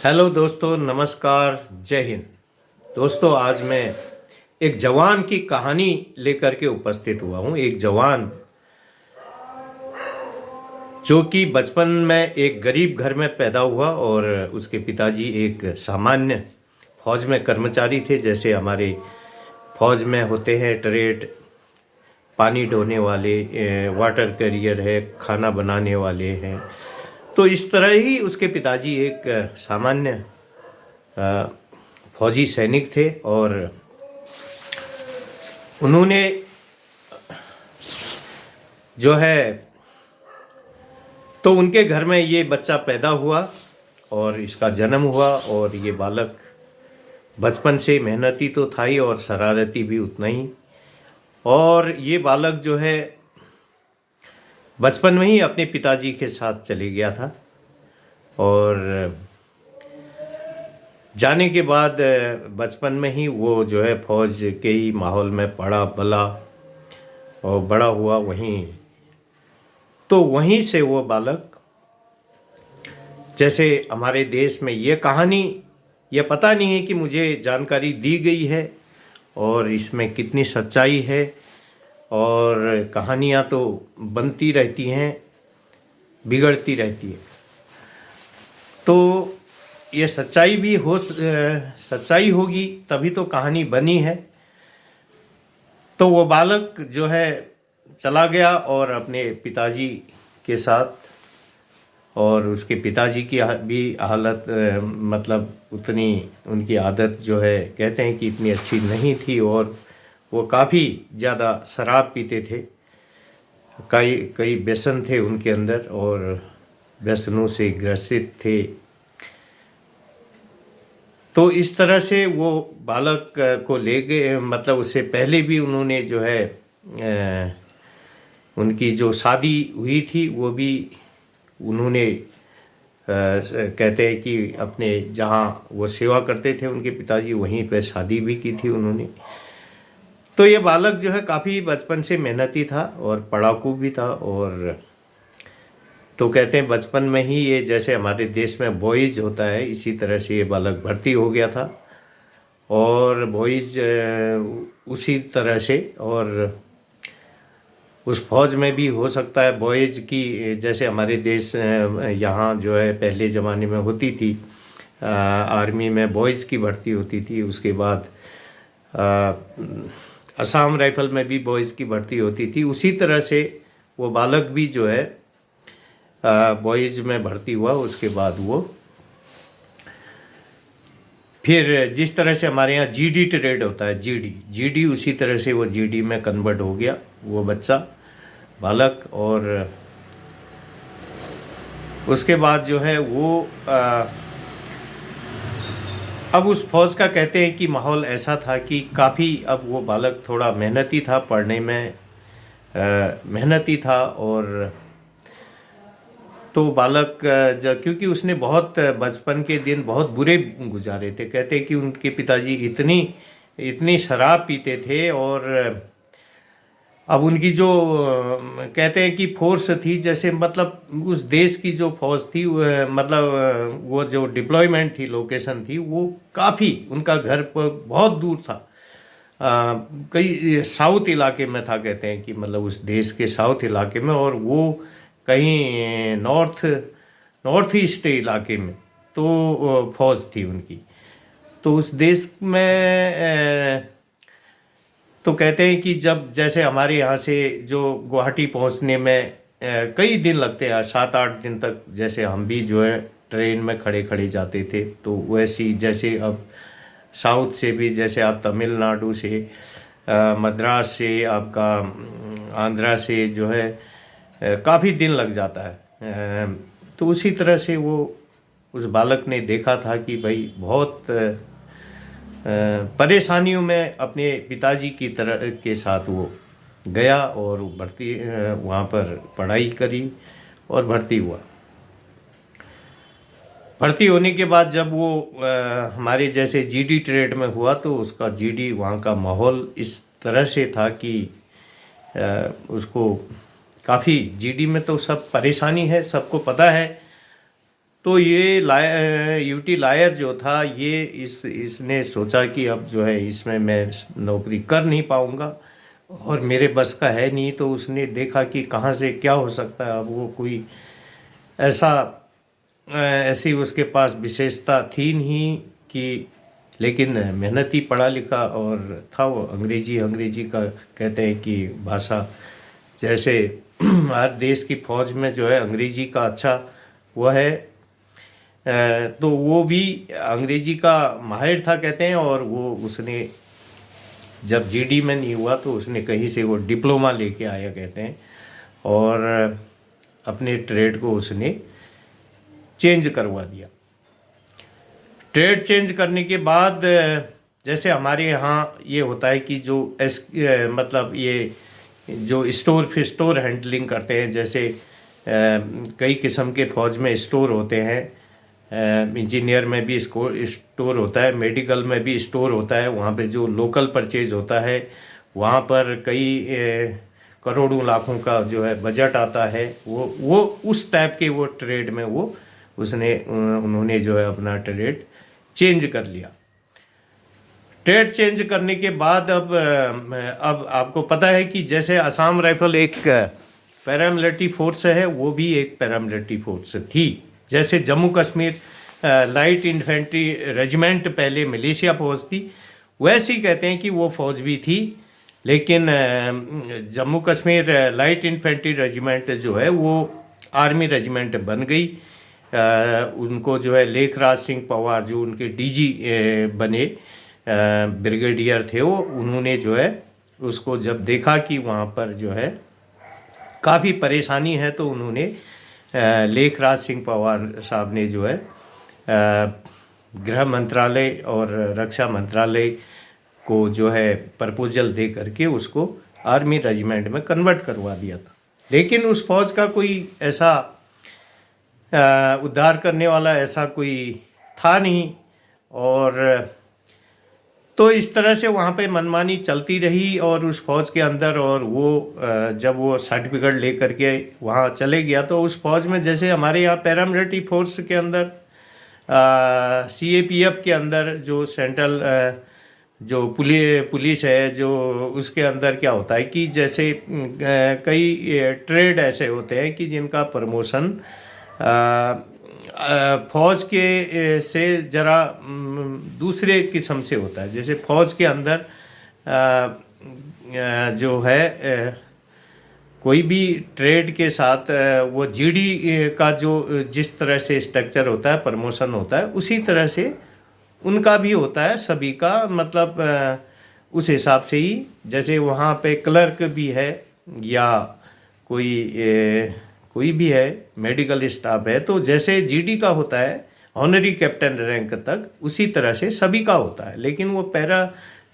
Hello दोस्तों, नमस्कार, जय हिंद। दोस्तों, आज मैं एक जवान की कहानी लेकर के उपस्थित हुआ हूँ। एक जवान जो कि बचपन में एक गरीब घर में पैदा हुआ और उसके पिताजी एक सामान्य फौज में कर्मचारी थे। जैसे हमारे फौज में होते हैं ट्रेड, पानी ढोने वाले, वाटर कैरियर है, खाना बनाने वाले हैं। तो इस तरह ही उसके पिताजी एक सामान्य फौजी सैनिक थे और उन्होंने जो है तो उनके घर में ये बच्चा पैदा हुआ और इसका जन्म हुआ। और ये बालक बचपन से मेहनती तो था ही और शरारती भी उतना ही। और ये बालक जो है बचपन में ही अपने पिताजी के साथ चले गया था और जाने के बाद बचपन में ही वो जो है फौज के ही माहौल में पड़ा बला और बड़ा हुआ वहीं। तो वहीं से वो बालक, जैसे हमारे देश में ये कहानी, ये पता नहीं है कि मुझे जानकारी दी गई है और इसमें कितनी सच्चाई है। और कहानियाँ तो बनती रहती हैं, बिगड़ती रहती है। तो ये सच्चाई भी सच्चाई होगी तभी तो कहानी बनी है। तो वो बालक जो है चला गया और अपने पिताजी के साथ, और उसके पिताजी की भी हालत मतलब उतनी, उनकी आदत जो है कहते हैं कि इतनी अच्छी नहीं थी और वो काफ़ी ज़्यादा शराब पीते थे। कई कई व्यसन थे उनके अंदर और व्यसनों से ग्रसित थे। तो इस तरह से वो बालक को ले गए। मतलब उससे पहले भी उन्होंने जो है उनकी जो शादी हुई थी वो भी उन्होंने कहते हैं कि अपने जहाँ वो सेवा करते थे उनके पिताजी, वहीं पे शादी भी की थी उन्होंने। तो ये बालक जो है काफ़ी बचपन से मेहनती था और पढ़ाकू भी था। और तो कहते हैं बचपन में ही ये, जैसे हमारे देश में बॉयज होता है, इसी तरह से ये बालक भर्ती हो गया था। और बॉयज उसी तरह से, और उस फौज में भी हो सकता है बॉयज की, जैसे हमारे देश यहाँ जो है पहले ज़माने में होती थी, आर्मी में बॉयज की भर्ती होती थी। उसके बाद असम राइफल में भी बॉयज की भर्ती होती थी। उसी तरह से वो बालक भी जो है बॉयज में भर्ती हुआ। उसके बाद वो फिर जिस तरह से हमारे यहाँ जीडी ट्रेड होता है, जीडी उसी तरह से वो जीडी में कन्वर्ट हो गया वो बच्चा, बालक। और उसके बाद जो है वो अब उस फौज का कहते हैं कि माहौल ऐसा था कि काफ़ी, अब वो बालक थोड़ा मेहनती था, पढ़ने में मेहनती था। और तो बालक जब, क्योंकि उसने बहुत बचपन के दिन बहुत बुरे गुजारे थे, कहते हैं कि उनके पिताजी इतनी शराब पीते थे। और अब उनकी जो कहते हैं कि फोर्स थी, जैसे मतलब उस देश की जो फौज थी, मतलब वो जो डिप्लॉयमेंट थी, लोकेशन थी, वो काफ़ी, उनका घर पर बहुत दूर था, कई साउथ इलाके में था। कहते हैं कि मतलब उस देश के साउथ इलाके में, और वो कहीं नॉर्थ ईस्ट इलाके में तो फौज थी उनकी। तो उस देश में तो कहते हैं कि जब, जैसे हमारे यहाँ से जो गुवाहाटी पहुँचने में कई दिन लगते हैं, 7-8 दिन तक, जैसे हम भी जो है ट्रेन में खड़े खड़े जाते थे, तो वैसी जैसे अब साउथ से भी, जैसे आप तमिलनाडु से, मद्रास से, आपका आंध्रा से जो है काफ़ी दिन लग जाता है। तो उसी तरह से वो उस बालक ने देखा था कि भाई बहुत परेशानियों में अपने पिताजी की तरह के साथ वो गया और भर्ती, वहाँ पर पढ़ाई करी और भर्ती हुआ। भर्ती होने के बाद जब वो हमारे जैसे जीडी ट्रेड में हुआ, तो उसका जीडी, वहाँ का माहौल इस तरह से था कि उसको काफ़ी, जीडी में तो सब परेशानी है, सबको पता है। तो ये यूटी लायर जो था, ये इसने सोचा कि अब जो है इसमें मैं नौकरी कर नहीं पाऊँगा और मेरे बस का है नहीं। तो उसने देखा कि कहाँ से क्या हो सकता है। अब वो कोई ऐसा ऐसी उसके पास विशेषता थी नहीं कि, लेकिन मेहनती पढ़ा लिखा और था वो। अंग्रेजी का कहते हैं कि भाषा, जैसे हर देश की फौज में जो है अंग्रेजी का अच्छा वो है। तो वो भी अंग्रेजी का माहिर था कहते हैं। और वो उसने जब जीडी में नहीं हुआ तो उसने कहीं से वो डिप्लोमा लेके आया कहते हैं, और अपने ट्रेड को उसने चेंज करवा दिया। ट्रेड चेंज करने के बाद जैसे हमारे यहाँ ये होता है कि जो मतलब ये जो स्टोर हैंडलिंग करते हैं, जैसे कई किस्म के फौज में स्टोर होते हैं, इंजीनियर में भी स्टोर होता है, मेडिकल में भी स्टोर होता है। वहाँ पे जो लोकल परचेज होता है, वहाँ पर कई करोड़ों लाखों का जो है बजट आता है। वो उस टाइप के वो ट्रेड में वो उन्होंने जो है अपना ट्रेड चेंज कर लिया। ट्रेड चेंज करने के बाद अब आपको पता है कि जैसे असम राइफल एक पैरामिलिट्री फोर्स है, वो भी एक पैरामिलिट्री फोर्स थी। जैसे Jammu Kashmir light infantry regiment पहले मलेशिया फौज थी, वैसे ही कहते हैं कि वो फौज भी थी। लेकिन Jammu Kashmir light infantry regiment जो है वो आर्मी रेजिमेंट बन गई। उनको जो है लेखराज सिंह पवार जो उनके डीजी बने ब्रिगेडियर थे, वो उन्होंने जो है उसको जब देखा कि वहाँ पर जो है काफ़ी परेशानी है, तो उन्होंने लेखराज सिंह पवार साहब ने जो है गृह मंत्रालय और रक्षा मंत्रालय को जो है प्रपोजल दे करके उसको आर्मी रेजिमेंट में कन्वर्ट करवा दिया था। लेकिन उस फौज का कोई ऐसा उद्धार करने वाला ऐसा कोई था नहीं। और तो इस तरह से वहाँ पे मनमानी चलती रही और उस फौज के अंदर। और वो जब वो सर्टिफिकेट ले करके वहाँ चले गया, तो उस फौज में जैसे हमारे यहाँ पैरामिलिट्री फोर्स के अंदर CAPF के अंदर जो सेंट्रल जो पुलिस है, जो उसके अंदर क्या होता है कि जैसे कई ट्रेड ऐसे होते हैं कि जिनका प्रमोशन फौज के से ज़रा दूसरे किस्म से होता है। जैसे फौज के अंदर जो है कोई भी ट्रेड के साथ वो GD का जो जिस तरह से स्ट्रक्चर होता है, प्रमोशन होता है, उसी तरह से उनका भी होता है सभी का। मतलब उस हिसाब से ही, जैसे वहाँ पे क्लर्क भी है या कोई भी है, मेडिकल स्टाफ है, तो जैसे GD का होता है ऑनरी कैप्टन रैंक तक, उसी तरह से सभी का होता है। लेकिन वो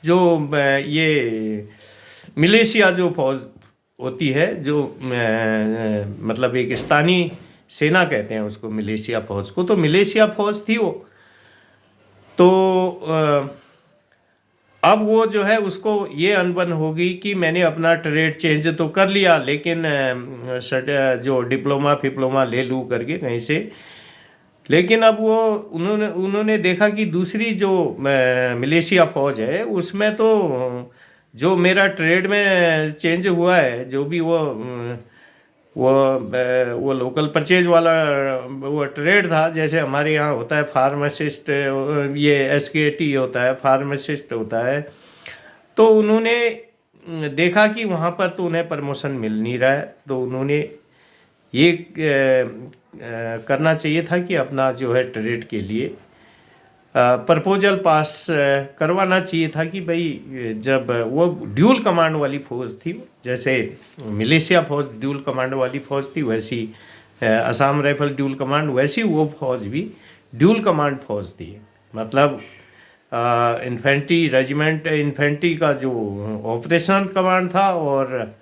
जो ये मिलिशिया जो फौज होती है, जो मतलब एक स्थानीय सेना कहते हैं उसको, मिलिशिया फौज को, तो मिलिशिया फौज थी वो। तो अब वो जो है उसको ये अनबन होगी कि मैंने अपना ट्रेड चेंज तो कर लिया, लेकिन जो डिप्लोमा ले लूँ करके कहीं से। लेकिन अब वो उन्होंने देखा कि दूसरी जो मलेशिया फौज है, उसमें तो जो मेरा ट्रेड में चेंज हुआ है, जो भी वो लोकल परचेज वाला वो ट्रेड था, जैसे हमारे यहाँ होता है फार्मासिस्ट, ये SKT होता है, फार्मासिस्ट होता है। तो उन्होंने देखा कि वहाँ पर तो उन्हें प्रमोशन मिल नहीं रहा है, तो उन्होंने ये करना चाहिए था कि अपना जो है ट्रेड के लिए प्रपोजल पास करवाना चाहिए था कि भाई, जब वो ड्यूल कमांड वाली फौज थी, जैसे मलेशिया फौज ड्यूल कमांड वाली फौज थी, वैसी असम राइफल ड्यूल कमांड, वैसी वो फौज भी ड्यूल कमांड फौज थी। मतलब इन्फेंट्री रेजिमेंट, इन्फेंट्री का जो ऑपरेशन कमांड था, और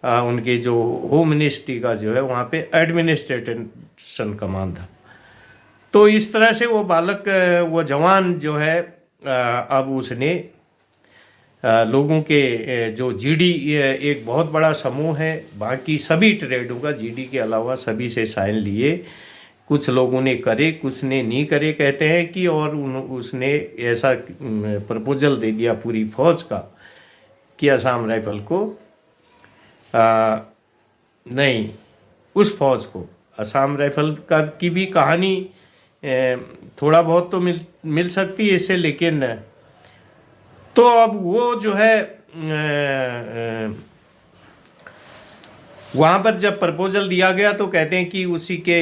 उनके जो होम मिनिस्ट्री का जो है वहाँ पे एडमिनिस्ट्रेशन कमांड था। तो इस तरह से वो बालक, वो जवान जो है अब उसने लोगों के जो GD एक बहुत बड़ा समूह है, बाकी सभी ट्रेडों का GD के अलावा सभी से साइन लिए। कुछ लोगों ने करे, कुछ ने नहीं करे कहते हैं कि, और उसने ऐसा प्रपोजल दे दिया पूरी फौज का कि असम राइफल को नहीं, उस फौज को असम राइफल का की भी कहानी थोड़ा बहुत तो मिल सकती है इससे, लेकिन तो अब वो जो है वहाँ पर जब प्रपोजल दिया गया तो कहते हैं कि उसी के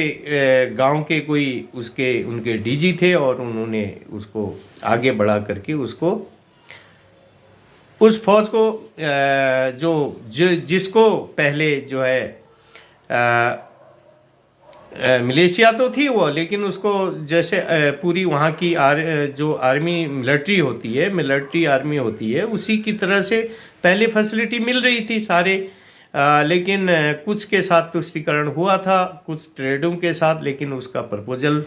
गांव के कोई उनके डीजी थे और उन्होंने उसको आगे बढ़ा करके उसको उस फौज को जिसको पहले जो है मलेशिया तो थी वो, लेकिन उसको जैसे पूरी वहाँ की जो आर्मी मिलिट्री आर्मी होती है उसी की तरह से पहले फैसिलिटी मिल रही थी सारे, लेकिन कुछ के साथ तुष्टिकरण हुआ था, कुछ ट्रेडों के साथ, लेकिन उसका प्रपोजल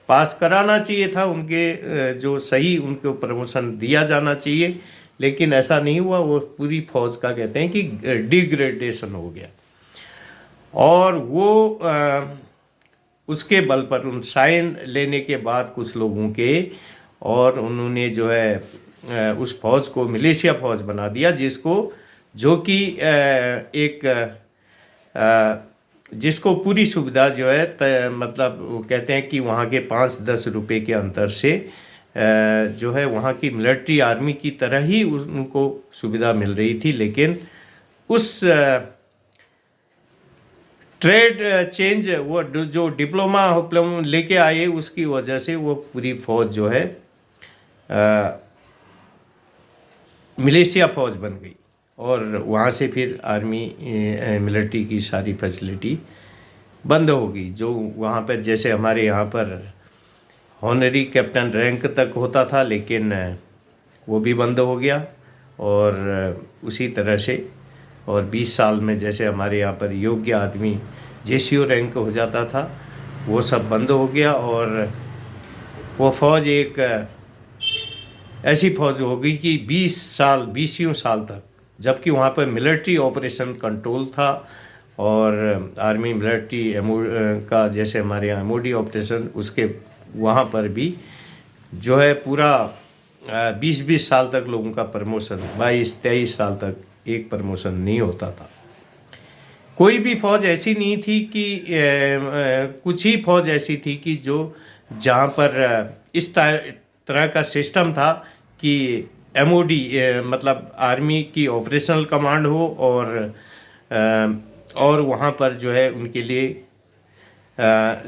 पास कराना चाहिए था, उनके जो सही उनको प्रमोशन दिया जाना चाहिए, लेकिन ऐसा नहीं हुआ। वो पूरी फौज का कहते हैं कि डिग्रेडेशन हो गया, और वो उसके बल पर उन साइन लेने के बाद कुछ लोगों के, और उन्होंने जो है उस फौज को मलेशिया फौज बना दिया, जो कि जिसको पूरी सुविधा जो है मतलब वो कहते हैं कि वहाँ के 5-10 रुपए के अंतर से जो है वहाँ की मिलिट्री आर्मी की तरह ही उनको सुविधा मिल रही थी, लेकिन उस ट्रेड चेंज वो जो डिप्लोमा लेके आए उसकी वजह से वो पूरी फौज जो है मलेशिया फौज बन गई, और वहाँ से फिर आर्मी मिलिट्री की सारी फैसिलिटी बंद हो गई। जो वहाँ पर जैसे हमारे यहाँ पर ऑनरी कैप्टन रैंक तक होता था, लेकिन वो भी बंद हो गया, और उसी तरह से और 20 साल में जैसे हमारे यहाँ पर योग्य आदमी जेसीओ रैंक हो जाता था, वो सब बंद हो गया, और वो फौज एक ऐसी फौज हो गई कि 20 साल तक, जबकि वहाँ पर मिलिट्री ऑपरेशन कंट्रोल था, और आर्मी मिलिट्री का जैसे हमारे यहाँ MOD ऑपरेशन, उसके वहाँ पर भी जो है पूरा 20 साल तक लोगों का प्रमोशन, 22-23 साल तक एक प्रमोशन नहीं होता था। कोई भी फौज ऐसी नहीं थी कि कुछ ही फौज ऐसी थी कि जो जहाँ पर इस तरह का सिस्टम था कि MOD मतलब आर्मी की ऑपरेशनल कमांड हो, और वहाँ पर जो है उनके लिए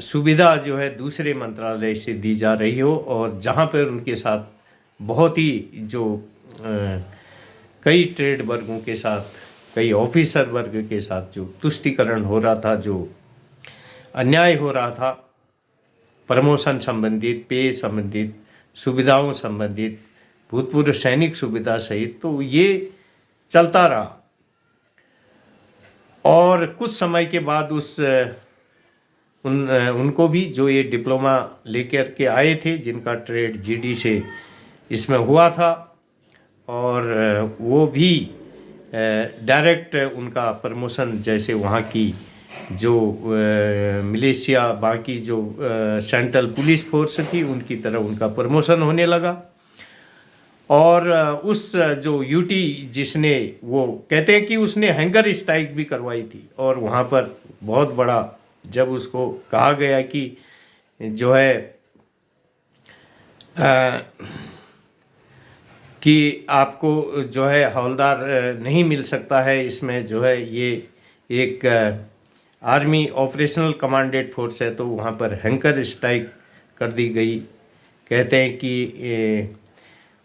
सुविधा जो है दूसरे मंत्रालय से दी जा रही हो, और जहाँ पर उनके साथ बहुत ही जो कई ट्रेड वर्गों के साथ, कई ऑफिसर वर्ग के साथ जो तुष्टिकरण हो रहा था, जो अन्याय हो रहा था, प्रमोशन संबंधित, पे संबंधित, सुविधाओं संबंधित, भूतपूर्व सैनिक सुविधा सहित, तो ये चलता रहा। और कुछ समय के बाद उनको भी जो ये डिप्लोमा लेकर के आए थे, जिनका ट्रेड GD से इसमें हुआ था, और वो भी डायरेक्ट उनका प्रमोशन, जैसे वहाँ की जो मलेशिया बाकी जो सेंट्रल पुलिस फोर्स थी उनकी तरह उनका प्रमोशन होने लगा। और उस जो यूटी जिसने, वो कहते हैं कि उसने हैंगर स्ट्राइक भी करवाई थी, और वहाँ पर बहुत बड़ा, जब उसको कहा गया कि जो है कि आपको जो है हवलदार नहीं मिल सकता है, इसमें जो है ये एक आर्मी ऑपरेशनल कमांडेड फोर्स है, तो वहाँ पर हैंगर स्ट्राइक कर दी गई। कहते हैं कि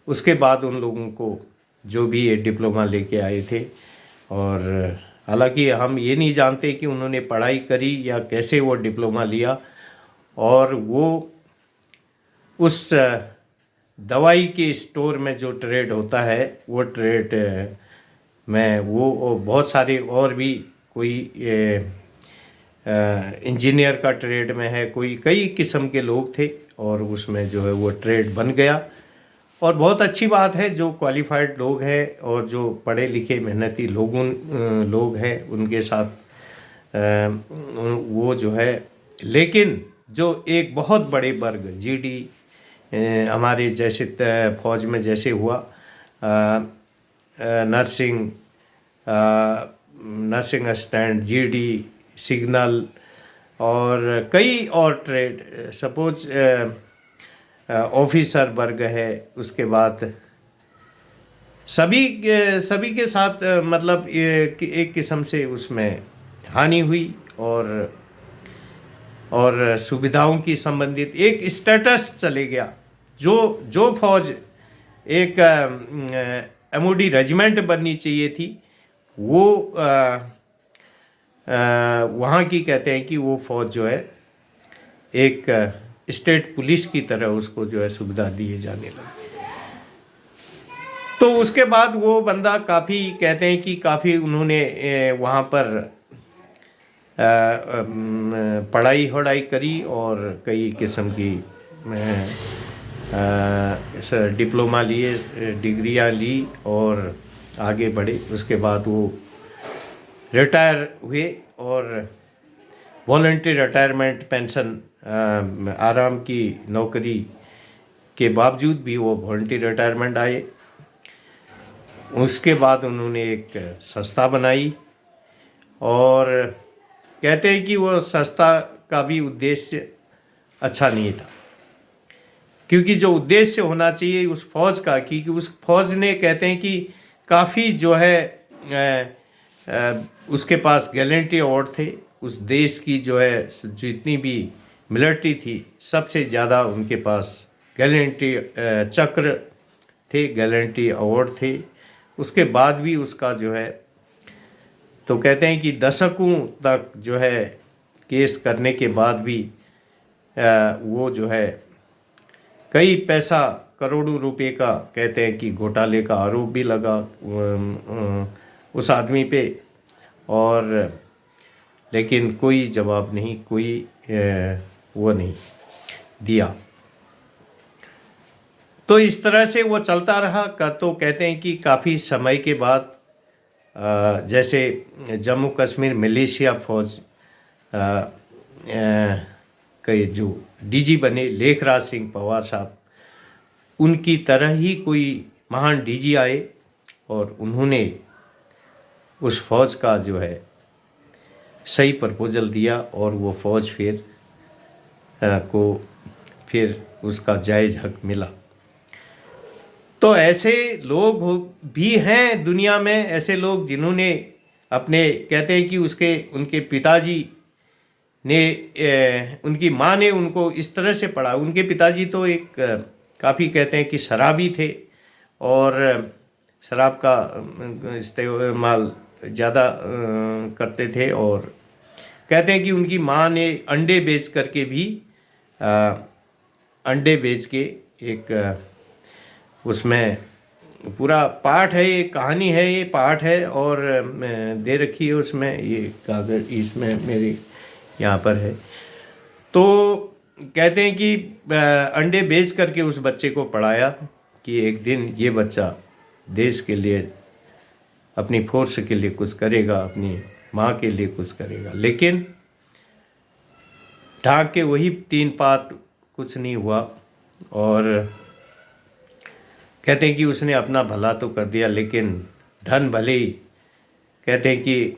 उसके बाद उन लोगों को जो भी ये डिप्लोमा लेके आए थे, और हालांकि हम ये नहीं जानते कि उन्होंने पढ़ाई करी या कैसे वो डिप्लोमा लिया, और वो उस दवाई के स्टोर में जो ट्रेड होता है, वो ट्रेड में वो बहुत सारे और भी, कोई इंजीनियर का ट्रेड में है, कोई कई किस्म के लोग थे, और उसमें जो है वो ट्रेड बन गया। और बहुत अच्छी बात है, जो क्वालिफाइड लोग हैं और जो पढ़े लिखे मेहनती लोग हैं उनके साथ वो जो है, लेकिन जो एक बहुत बड़े वर्ग जीडी हमारे जैसे फौज में जैसे हुआ nursing nursing assistant, GD, signal और कई और ट्रेड, सपोज ऑफिसर वर्ग है। उसके बाद सभी के साथ मतलब एक किस्म से उसमें हानि हुई और सुविधाओं की संबंधित एक स्टेटस चले गया। जो जो फौज एक एमओडी रेजिमेंट बननी चाहिए थी, वो वहाँ की कहते हैं कि वो फौज जो है एक स्टेट पुलिस की तरह उसको जो है सुविधा दिए जाने लगी। तो उसके बाद वो बंदा काफ़ी कहते हैं कि काफ़ी उन्होंने वहाँ पर पढ़ाई वढ़ाई करी और कई किस्म की डिप्लोमा लिए, डिग्रियाँ ली और आगे बढ़े। उसके बाद वो रिटायर हुए और वॉलंटरी रिटायरमेंट पेंशन, आराम की नौकरी के बावजूद भी वो वॉलंटरी रिटायरमेंट आए। उसके बाद उन्होंने एक संस्था बनाई और कहते हैं कि वो संस्था का भी उद्देश्य अच्छा नहीं था, क्योंकि जो उद्देश्य होना चाहिए उस फौज का, कि उस फौज ने कहते हैं कि काफ़ी जो है उसके पास गैलेंट्री अवार्ड थे। उस देश की जो है जितनी भी मिलिट्री थी सबसे ज़्यादा उनके पास गैलेंट्री चक्र थे, गैलेंट्री अवार्ड थे। उसके बाद भी उसका जो है, तो कहते हैं कि दशकों तक जो है केस करने के बाद भी वो जो है कई पैसा करोड़ों रुपए का कहते हैं कि घोटाले का आरोप भी लगा उस आदमी पे, और लेकिन कोई जवाब नहीं, कोई वो नहीं दिया। तो इस तरह से वो चलता रहा का। तो कहते हैं कि काफ़ी समय के बाद जैसे जम्मू कश्मीर मिलिशिया फौज के जो डीजी बने लेखराज सिंह पवार साहब, उनकी तरह ही कोई महान डीजी आए और उन्होंने उस फौज का जो है सही प्रपोजल दिया और वो फौज फिर उसका जायज़ हक मिला। तो ऐसे लोग भी हैं दुनिया में, ऐसे लोग जिन्होंने अपने कहते हैं कि उनके पिताजी ने उनकी माँ ने उनको इस तरह से पढ़ा। उनके पिताजी तो एक काफ़ी कहते हैं कि शराबी थे और शराब का इस्तेमाल ज़्यादा करते थे, और कहते हैं कि उनकी माँ ने अंडे बेच करके भी अंडे बेच के एक उसमें पूरा पाठ है, ये कहानी है, ये पाठ है और दे रखी है उसमें, ये कागज इसमें मेरे यहाँ पर है। तो कहते हैं कि अंडे बेच करके उस बच्चे को पढ़ाया कि एक दिन ये बच्चा देश के लिए, अपनी फोर्स के लिए कुछ करेगा, अपनी माँ के लिए कुछ करेगा। लेकिन ढाक के वही 3 पात कुछ नहीं हुआ, और कहते हैं कि उसने अपना भला तो कर दिया लेकिन धन भले ही, कहते हैं कि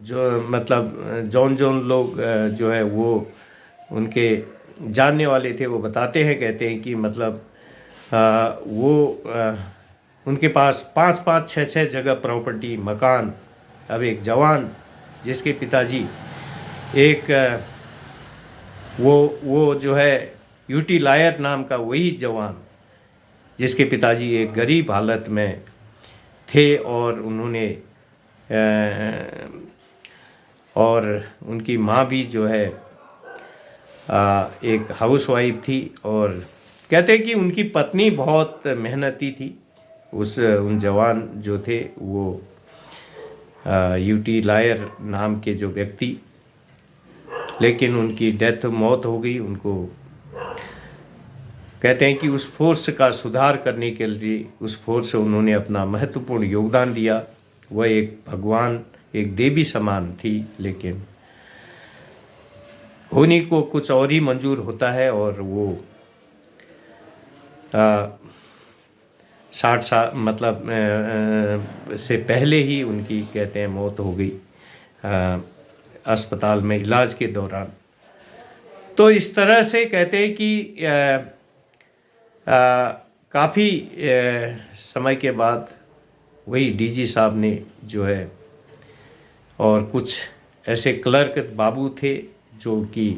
जो मतलब जौन लोग जो है वो उनके जानने वाले थे, वो बताते हैं, कहते हैं कि मतलब उनके पास 5-5, 6-6 जगह प्रॉपर्टी, मकान। अब एक जवान जिसके पिताजी एक वो जो है यूटी लायर नाम का वही जवान जिसके पिताजी एक गरीब हालत में थे और उन्होंने और उनकी माँ भी जो है एक हाउसवाइफ थी, और कहते हैं कि उनकी पत्नी बहुत मेहनती थी। उन जवान जो थे वो यूटी लायर नाम के जो व्यक्ति, लेकिन उनकी मौत हो गई। उनको कहते हैं कि उस फोर्स का सुधार करने के लिए, उस फोर्स से उन्होंने अपना महत्वपूर्ण योगदान दिया। वह एक भगवान एक देवी समान थी, लेकिन होनी को कुछ और ही मंजूर होता है। और वो 60 साल मतलब से पहले ही उनकी कहते हैं मौत हो गई अस्पताल में इलाज के दौरान। तो इस तरह से कहते हैं कि काफ़ी समय के बाद वही डीजी साहब ने जो है, और कुछ ऐसे क्लर्क बाबू थे जो कि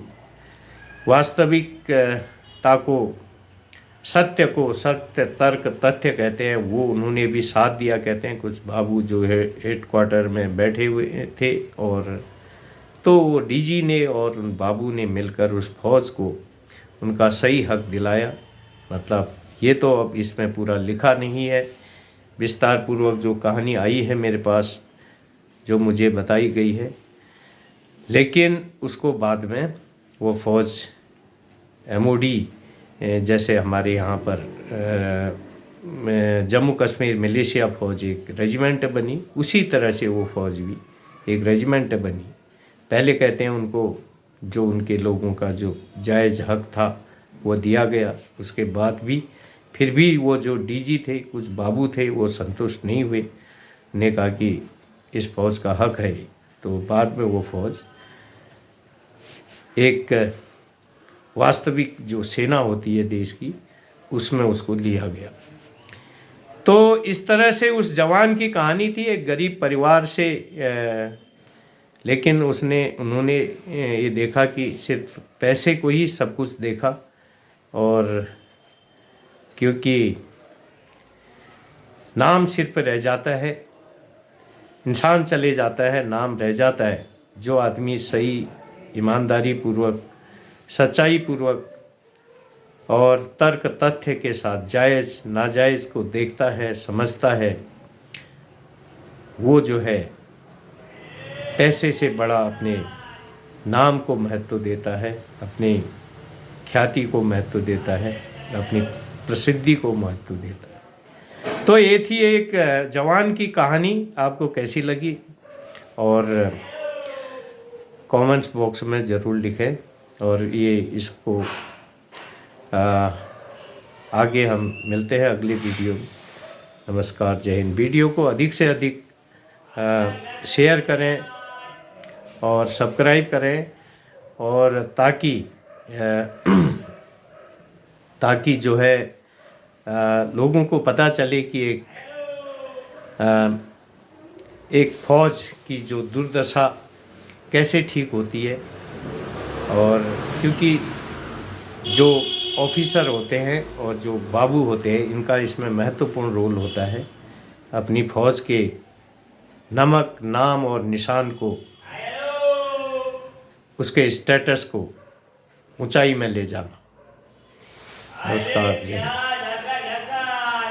वास्तविकता को, सत्य को, सत्य तर्क तथ्य कहते हैं, वो उन्होंने भी साथ दिया। कहते हैं कुछ बाबू जो है हेडक्वार्टर में बैठे हुए थे, और तो वो डीजी ने और उन बाबू ने मिलकर उस फौज को उनका सही हक दिलाया। मतलब ये तो अब इसमें पूरा लिखा नहीं है, विस्तार पूर्वक जो कहानी आई है मेरे पास, जो मुझे बताई गई है, लेकिन उसको बाद में वो फौज एमओडी जैसे हमारे यहाँ पर जम्मू कश्मीर मिलिशिया फौज एक रेजिमेंट बनी, उसी तरह से वो फौज भी एक रेजिमेंट बनी। पहले कहते हैं उनको जो उनके लोगों का जो जायज़ हक था वो दिया गया, उसके बाद भी फिर भी वो जो डीजी थे, कुछ बाबू थे, वो संतुष्ट नहीं हुए, ने कहा कि इस फौज का हक है। तो बाद में वो फौज एक वास्तविक जो सेना होती है देश की, उसमें उसको लिया गया। तो इस तरह से उस जवान की कहानी थी, एक गरीब परिवार से, लेकिन उन्होंने ये देखा कि सिर्फ पैसे को ही सब कुछ देखा। और क्योंकि नाम सिर पर रह जाता है, इंसान चले जाता है, नाम रह जाता है। जो आदमी सही, ईमानदारी पूर्वक, सच्चाई पूर्वक और तर्क तथ्य के साथ जायज़ नाजायज़ को देखता है, समझता है, वो जो है पैसे से बड़ा अपने नाम को महत्व देता है, अपनी ख्याति को महत्व देता है, अपनी प्रसिद्धि को महत्व देता है। तो ये थी एक जवान की कहानी। आपको कैसी लगी? और कमेंट्स बॉक्स में ज़रूर लिखें। और ये इसको आगे हम मिलते हैं अगली वीडियो में। नमस्कार, जय हिंद। वीडियो को अधिक से अधिक शेयर करें और सब्सक्राइब करें, और ताकि जो है लोगों को पता चले कि एक फौज की जो दुर्दशा कैसे ठीक होती है। और क्योंकि जो ऑफिसर होते हैं और जो बाबू होते हैं, इनका इसमें महत्वपूर्ण रोल होता है अपनी फौज के नमक, नाम और निशान को, उसके स्टेटस को ऊंचाई में ले जाना। नमस्कार जी।